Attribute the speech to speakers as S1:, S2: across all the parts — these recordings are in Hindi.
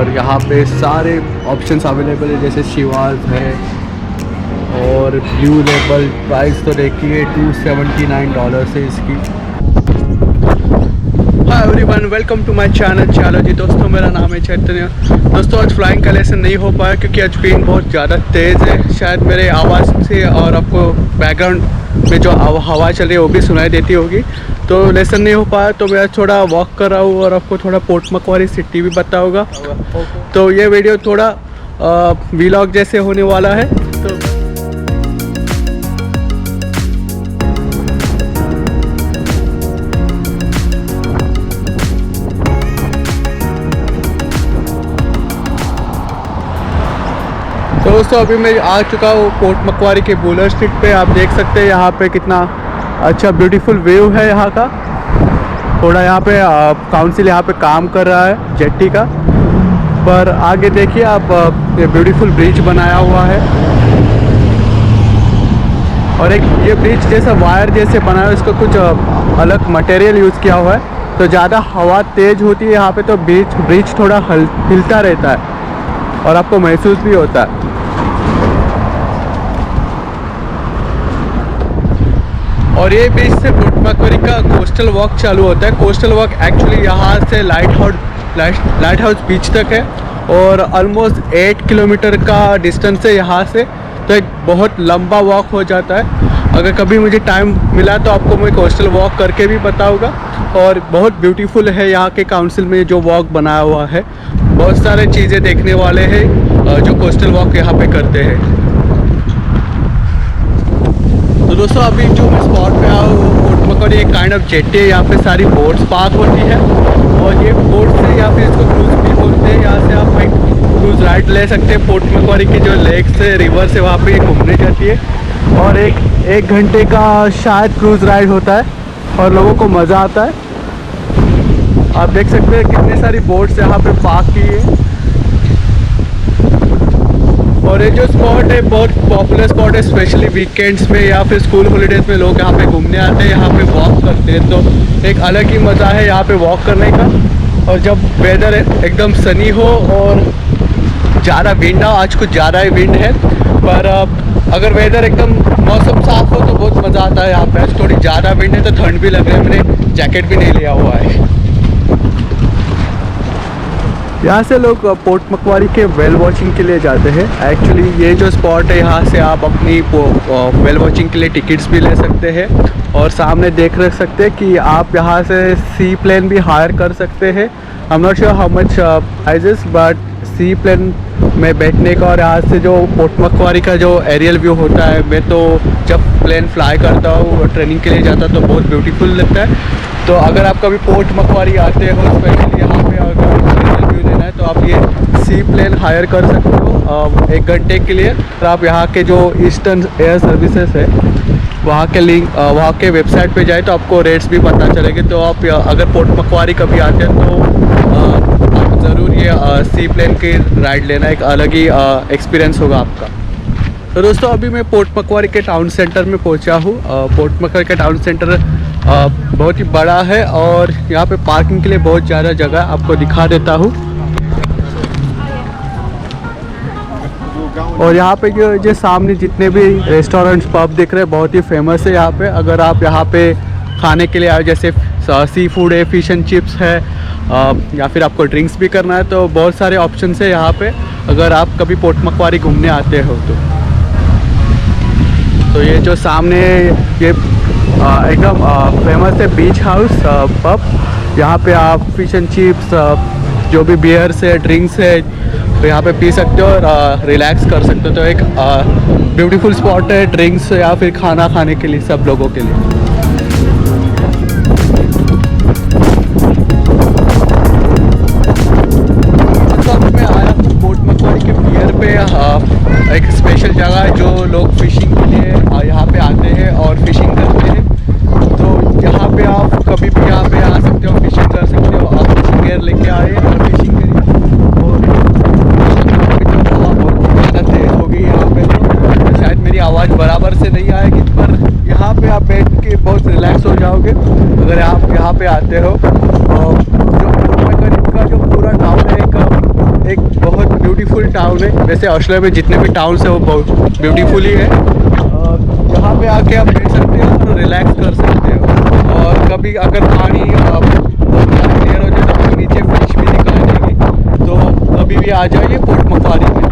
S1: और यहाँ पे सारे ऑप्शंस अवेलेबल है, जैसे शिवाज है और ब्लू लेबल। प्राइस तो देखिए $279 है इसकी। Hi everyone, welcome to my channel. चलो जी दोस्तों, मेरा नाम है चैतन्य। दोस्तों आज फ्लाइंग कलेक्शन नहीं हो पाया क्योंकि आज विंड बहुत ज़्यादा तेज़ है। शायद मेरे आवाज़ से और आपको बैकग्राउंड में जो हवा चल रही है वो भी सुनाई देती होगी, तो लेसन नहीं हो पाया। तो मैं थोड़ा वॉक कर रहा हूँ और आपको थोड़ा पोर्ट मकवारी सिटी भी बताऊँगा। तो ये वीडियो थोड़ा व्लॉग जैसे होने वाला है। तो दोस्तों अभी मैं आ चुका हूँ पोर्ट मकवारी के बुलर स्ट्रीट पे। आप देख सकते हैं यहाँ पे कितना अच्छा ब्यूटीफुल व्यू है यहाँ का। थोड़ा यहाँ पे काउंसिल यहाँ पे काम कर रहा है जेट्टी का, पर आगे देखिए आप ये ब्यूटीफुल ब्रिज बनाया हुआ है और एक ये ब्रिज जैसा वायर जैसे बनाया है, इसका कुछ अलग मटेरियल यूज़ किया हुआ है। तो ज़्यादा हवा तेज़ होती है यहाँ पे तो ब्रिज थोड़ा हिलता रहता है और आपको महसूस भी होता है। और ये बीच से पोर्ट मकवारी का कोस्टल वॉक चालू होता है। कोस्टल वॉक एक्चुअली यहाँ से लाइट हाउस बीच तक है और ऑलमोस्ट 8 किलोमीटर का डिस्टेंस है यहाँ से। तो एक बहुत लंबा वॉक हो जाता है। अगर कभी मुझे टाइम मिला तो आपको मैं कोस्टल वॉक करके भी बताऊँगा। और बहुत ब्यूटीफुल है यहाँ के काउंसिल में जो वॉक बनाया हुआ है। बहुत सारे चीज़ें देखने वाले हैं जो कोस्टल वॉक यहाँ पे करते हैं। तो दोस्तों अभी जो मैं स्पॉट पे आया हूँ पोर्ट मकवारी एक काइंड ऑफ जेट्टी है। यहाँ पे सारी बोट्स पार्क होती है और ये बोट से या फिर इसको क्रूज भी बोलते हैं। यहाँ से आप एक क्रूज राइड ले सकते हैं। पोर्ट मकवारी की जो लेक से रिवर से वहाँ पे घूमने जाती है और एक घंटे का शायद क्रूज राइड होता है और लोगों को मज़ा आता है। आप देख सकते हैं कितनी सारी बोट्स यहाँ पे पार्क की है। और ये जो स्पॉट है बहुत पॉपुलर स्पॉट है, स्पेशली वीकेंड्स में या फिर स्कूल हॉलीडेज़ में लोग यहाँ पे घूमने आते हैं, यहाँ पे वॉक करते हैं। तो एक अलग ही मज़ा है यहाँ पे वॉक करने का। और जब वेदर एकदम सनी हो और ज़्यादा विंड हो, आज कुछ ज़्यादा ही विंड है, पर अगर वेदर एकदम मौसम साफ हो तो बहुत मज़ा आता है यहाँ पे। आज थोड़ी ज़्यादा विंड है तो ठंड भी लग रही है, मैंने जैकेट भी नहीं लिया हुआ है। यहाँ से लोग पोर्ट मकवारी के वेल वॉचिंग के लिए जाते हैं। एक्चुअली ये जो स्पॉट है यहाँ से आप अपनी वेल वॉचिंग के लिए टिकट्स भी ले सकते हैं और सामने देख रख सकते हैं कि आप यहाँ से सी प्लेन भी हायर कर सकते हैं। I am not sure how much prices, but seaplane में बैठने का और यहाँ से जो पोर्ट मकवारी का जो एरियल व्यू होता है, मैं तो जब प्लेन फ्लाई करता हूँ ट्रेनिंग के लिए जाता तो बहुत ब्यूटीफुल लगता है। तो अगर आप कभी पोर्ट मकवारी आते हो स्पेशली यहाँ पे अगर व्यू लेना है तो आप ये सी प्लेन हायर कर सकते हो 1 घंटे के लिए। तो आप यहाँ के जो ईस्टर्न एयर सर्विसेज है वहाँ के लिंक वहाँ के वेबसाइट पे जाए तो आपको रेट्स भी पता चलेंगे। तो आप अगर पोर्ट मकवारी कभी आते हैं तो आप ज़रूर ये सी प्लेन की राइड लेना, एक अलग ही एक्सपीरियंस होगा आपका। तो दोस्तों अभी मैं पोर्ट मकवारी के टाउन सेंटर में पहुंचा हूँ। पोर्ट मकवारी का टाउन सेंटर बहुत ही बड़ा है और यहाँ पे पार्किंग के लिए बहुत ज़्यादा जगह आपको दिखा देता हूँ। और यहाँ पे जो सामने जितने भी रेस्टोरेंट्स पब दिख रहे हैं बहुत ही फेमस है यहाँ पे। अगर आप यहाँ पे खाने के लिए आए, जैसे सी फूड है, फिश एंड चिप्स है, या फिर आपको ड्रिंक्स भी करना है, तो बहुत सारे ऑप्शंस है यहाँ पे अगर आप कभी पोर्ट मकवारी घूमने आते हो तो ये जो सामने ये एकदम फेमस है बीच हाउस पब। यहाँ पे आप फिश एंड चिप्स, जो भी बियर्स है, ड्रिंक्स है, तो यहाँ पे पी सकते हो और रिलैक्स कर सकते हो। तो एक ब्यूटीफुल स्पॉट है ड्रिंक्स या फिर खाना खाने के लिए सब लोगों के लिए। एक स्पेशल जगह है जो लोग फिशिंग के लिए यहाँ पे आते हैं और फिशिंग करते हैं। तो यहाँ पे आप कभी भी यहाँ पे आ सकते हो, फिशिंग कर सकते हो। आप फिशिंग गेयर लेके आए और फिशिंग करिए। और हवा बहुत ज़्यादा तेज़ होगी यहाँ पे, तो शायद मेरी आवाज़ बराबर से नहीं आएगी, पर यहाँ पे आप बैठ के बहुत रिलैक्स हो जाओगे अगर आप यहाँ पे आते हो। जो का जो पूरा टाउन है एक ब्यूटीफुल टाउन है। वैसे ऑस्ट्रेलिया में जितने भी टाउन्स है वो बहुत ब्यूटीफुल ही है। यहाँ पे आके आप बैठ सकते हो और रिलैक्स कर सकते हो। और कभी अगर पानी क्लियर हो जाए तो आपको नीचे फिश भी दिखाई देगी, तो कभी भी आ जाइए पोर्ट मकवारी में।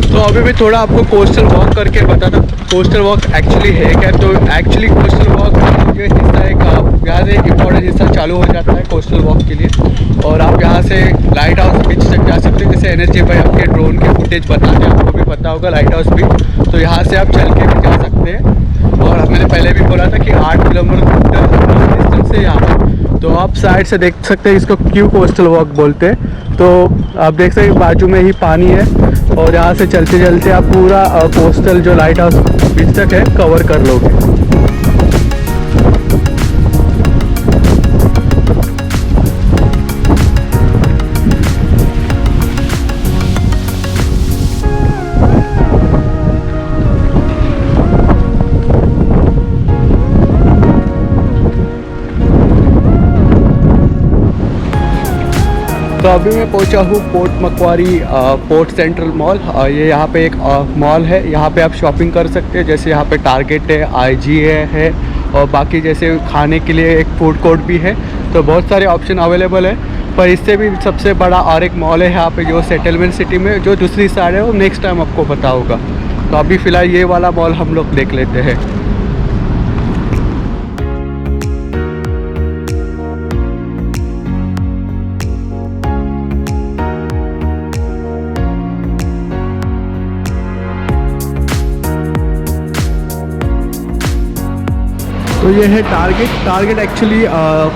S1: तो अभी मैं थोड़ा आपको कोस्टल वॉक करके बताता हूँ कोस्टल वॉक एक्चुअली है क्या। तो एक्चुअली कोस्टल वॉक ये हिस्सा एक यहाँ से इम्पोर्टेंट हिस्सा चालू हो जाता है कोस्टल वॉक के लिए। और आप यहाँ से लाइट हाउस बीच तक जा सकते हैं। जैसे NSG भाई आपके ड्रोन के फुटेज बताते हैं, आपको भी पता होगा लाइट हाउस भी, तो यहाँ से आप चल के भी जा सकते हैं। और मैंने पहले भी बोला था कि 8 किलोमीटर डिस्टेंस है यहाँ, तो आप साइड से देख सकते हैं। इसको क्यों कोस्टल वॉक बोलते हैं, तो आप देख सकते हैं बाजू में ही पानी है और यहाँ से चलते चलते आप पूरा कोस्टल जो लाइट हाउस बीच तक है कवर कर लोगे। तो अभी मैं पहुंचा हूँ पोर्ट मकवारी पोर्ट सेंट्रल मॉल। ये यहाँ पे एक मॉल है, यहाँ पे आप शॉपिंग कर सकते हैं। जैसे यहाँ पे टारगेट है, IGA है और बाकी जैसे खाने के लिए एक फूड कोर्ट भी है। तो बहुत सारे ऑप्शन अवेलेबल है। पर इससे भी सबसे बड़ा और एक मॉल है यहाँ पे जो सेटलमेंट सिटी में, जो दूसरी साइड है, वो नेक्स्ट टाइम आपको पता होगा। तो अभी फ़िलहाल ये वाला मॉल हम लोग देख लेते हैं। तो ये है टारगेट एक्चुअली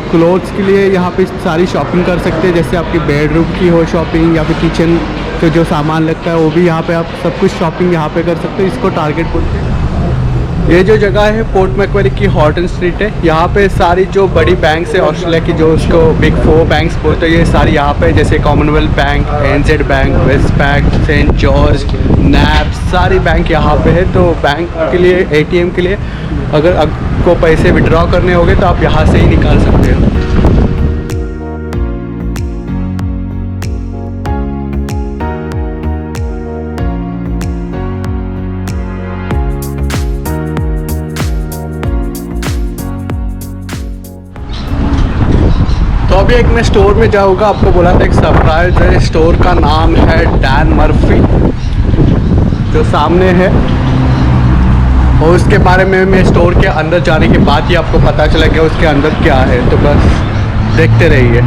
S1: क्लोथ्स के लिए यहाँ पे सारी शॉपिंग कर सकते हैं। जैसे आपकी बेडरूम की हो शॉपिंग या फिर किचन के जो सामान लगता है वो भी यहाँ पे आप सब कुछ शॉपिंग यहाँ पे कर सकते हो। इसको टारगेट बोलते हैं। ये जो जगह है पोर्ट मैक्वारी की हॉटन स्ट्रीट है। यहाँ पे सारी जो बड़ी बैंक्स है ऑस्ट्रेलिया की, जो उसको बिग 4 बैंक्स बोलते हैं, ये सारी यहाँ पे, जैसे Commonwealth bank, NZ bank, Westpac, saint George, NAB, सारी बैंक यहाँ पे है। तो बैंक के लिए, ATM के लिए अगर आपको पैसे विड्रॉ करने होंगे तो आप यहाँ से ही निकाल सकते हो। तो अभी एक मैं स्टोर में जाऊँगा, आपको बोला था एक सरप्राइज है। स्टोर का नाम है डैन मर्फी, जो सामने है। और उसके बारे में मैं स्टोर के अंदर जाने के बाद ही आपको पता चलेगा उसके अंदर क्या है। तो बस देखते रहिए।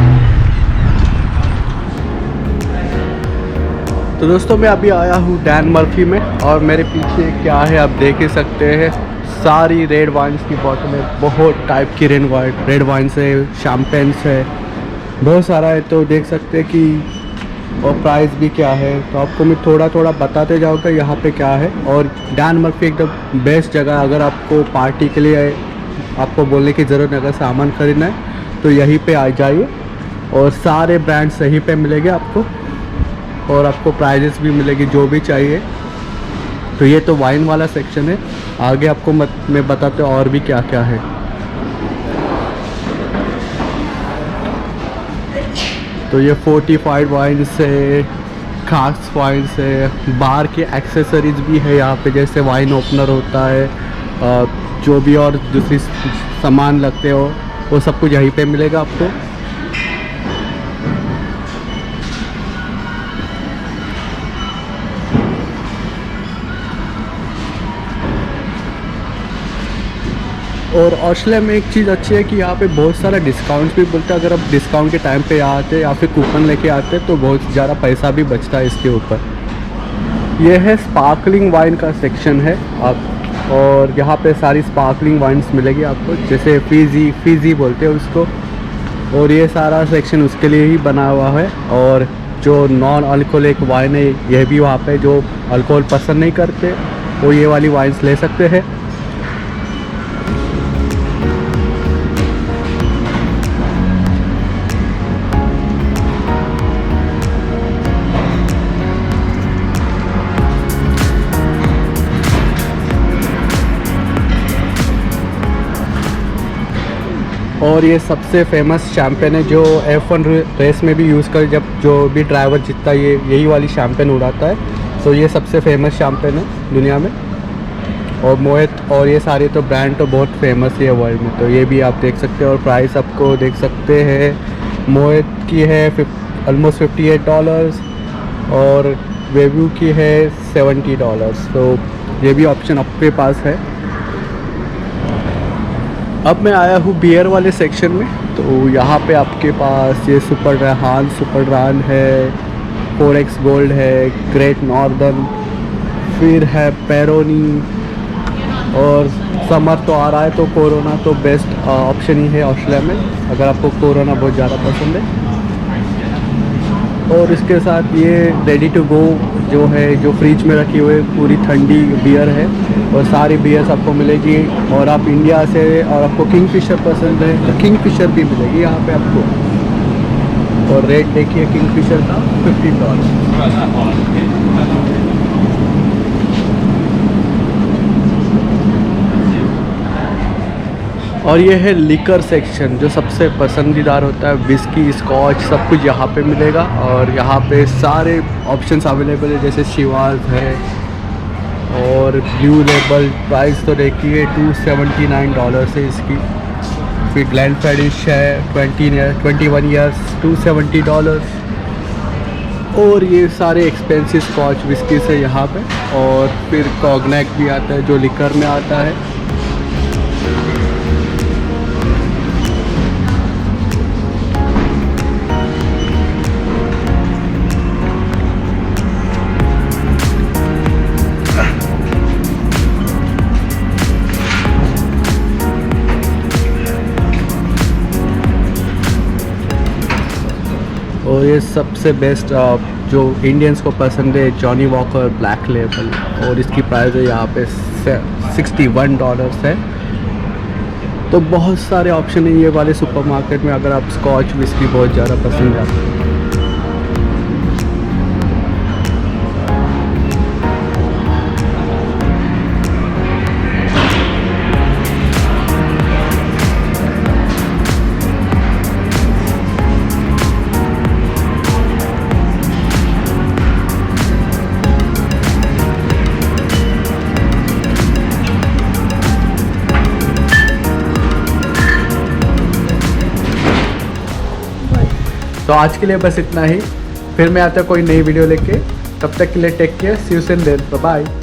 S1: तो दोस्तों मैं अभी आया हूँ डैन मर्फी में और मेरे पीछे क्या है आप देख ही सकते हैं। सारी रेड वाइन्स की बॉटल है, बहुत टाइप की रेड वाइन्स है, शैम्पेन्स है, बहुत सारा है। तो देख सकते हैं कि और प्राइस भी क्या है। तो आपको मैं थोड़ा थोड़ा बताते जाऊँगा यहाँ पे क्या है। और डैन मर्फी एकदम बेस्ट जगह है। अगर आपको पार्टी के लिए आपको बोलने की ज़रूरत नहीं, अगर सामान खरीदना है तो यहीं पे आ जाइए और सारे ब्रांड्स यहीं पे मिलेंगे आपको। और आपको प्राइजेस भी मिलेगी जो भी चाहिए। तो ये तो वाइन वाला सेक्शन है। आगे आपको मैं बताते हूँ और भी क्या क्या है। तो ये फोर्टिफाइड वाइन्स है, खास वाइन्स है, बार के एक्सेसरीज़ भी है यहाँ पे, जैसे वाइन ओपनर होता है, जो भी और दूसरी सामान लगते हो वो सब कुछ यहीं पे मिलेगा आपको। और ऑस्ट्रेलिया में एक चीज़ अच्छी है कि यहाँ पे बहुत सारा डिस्काउंट्स भी मिलता है। अगर आप डिस्काउंट के टाइम पे आते या फिर कूपन लेके आते तो बहुत ज़्यादा पैसा भी बचता है इसके ऊपर। यह है स्पार्कलिंग वाइन का सेक्शन है आप, और यहाँ पे सारी स्पार्कलिंग वाइन्स मिलेगी आपको, जैसे फीजी बोलते हैं उसको। और ये सारा सेक्शन उसके लिए ही बना हुआ है। और जो नॉन अल्कोहलिक वाइन है यह भी वहाँ पे, जो अल्कोहल पसंद नहीं करते वो ये वाली वाइन्स ले सकते हैं। और ये सबसे फेमस शैम्पेन है जो F1 रेस में भी यूज़ कर, जब जो भी ड्राइवर जीतता है ये यही वाली शैम्पेन उड़ाता है। तो ये सबसे फेमस शैम्पेन है दुनिया में। और मोहित और ये सारे तो ब्रांड तो बहुत फेमस है वर्ल्ड में, तो ये भी आप देख सकते हैं। और प्राइस आपको देख सकते हैं, मोहित की है ऑलमोस्ट $58 और वेव्यू की है $70। तो ये भी ऑप्शन आपके पास है। अब मैं आया हूँ बियर वाले सेक्शन में। तो यहाँ पे आपके पास ये सुपर रान है, 4X गोल्ड है, ग्रेट नॉर्दर्न, फिर है पेरोनी। और समर तो आ रहा है तो कोरोना तो बेस्ट ऑप्शन ही है ऑस्ट्रेलिया में, अगर आपको कोरोना बहुत ज़्यादा पसंद है। और इसके साथ ये रेडी टू गो जो है, जो फ्रिज में रखी हुई पूरी ठंडी बियर है, और सारी बियर्स आपको मिलेगी। और आप इंडिया से और आपको किंगफिशर पसंद है तो किंगफिशर भी मिलेगी यहाँ पे आपको। और रेट देखिए किंगफिशर का $15। और ये है लिकर सेक्शन जो सबसे पसंदीदार होता है। विस्की, स्कॉच सब कुछ यहाँ पे मिलेगा। और यहाँ पे सारे ऑप्शंस अवेलेबल है, जैसे शिवाज है और ब्लू लेबल। प्राइस तो देखिए $279 है इसकी। फिर ग्लेनफिडिश है 21 ईयर्स $270। और ये सारे एक्सपेंसिव स्कॉच विस्की है यहाँ पे। और फिर कॉग्नैक भी आता है जो लिकर में आता है। और ये सबसे बेस्ट जो इंडियंस को पसंद है, जॉनी वॉकर ब्लैक लेबल। और इसकी प्राइस है यहाँ पे $61 है। तो बहुत सारे ऑप्शन है ये वाले सुपरमार्केट में, अगर आप स्कॉच विस्की बहुत ज़्यादा पसंद है आपको। तो आज के लिए बस इतना ही, फिर मैं आता कोई नई वीडियो लेके। तब तक के लिए take care, see you soon then, bye bye.